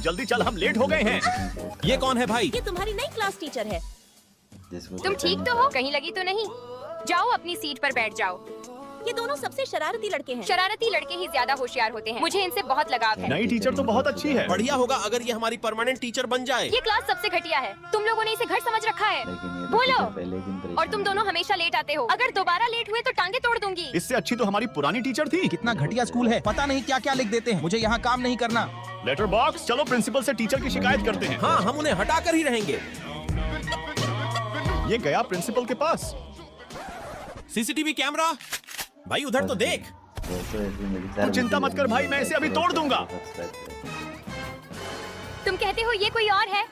जल्दी चल, हम लेट हो गए हैं। ये कौन है भाई? ये तुम्हारी नई क्लास टीचर है। तुम ठीक तो हो? कहीं लगी तो नहीं? जाओ अपनी सीट पर बैठ जाओ। ये दोनों सबसे शरारती लड़के हैं। शरारती लड़के ही ज्यादा होशियार होते हैं। मुझे इनसे बहुत लगाव है। नई टीचर तो बहुत अच्छी है। बढ़िया होगा अगर ये हमारी परमानेंट टीचर बन जाए। ये क्लास सबसे घटिया है। तुम लोगों ने इसे घर समझ रखा है। बोलो। और तुम दोनों हमेशा लेट आते हो। अगर दोबारा लेट हुए तो टांगे तोड़ दूंगी। इससे अच्छी तो हमारी पुरानी टीचर थी। कितना घटिया स्कूल है, पता नहीं क्या क्या लिख देते हैं। मुझे यहाँ काम नहीं करना। लेटर बॉक्स, चलो प्रिंसिपल से टीचर की शिकायत करते हैं। हाँ, हम उन्हें हटा कर ही रहेंगे। ये गया प्रिंसिपल के पास। सीसीटीवी कैमरा, भाई उधर तो देख। तू चिंता मत कर भाई, मैं इसे अभी तोड़ दूंगा। तुम कहते हो ये कोई और है?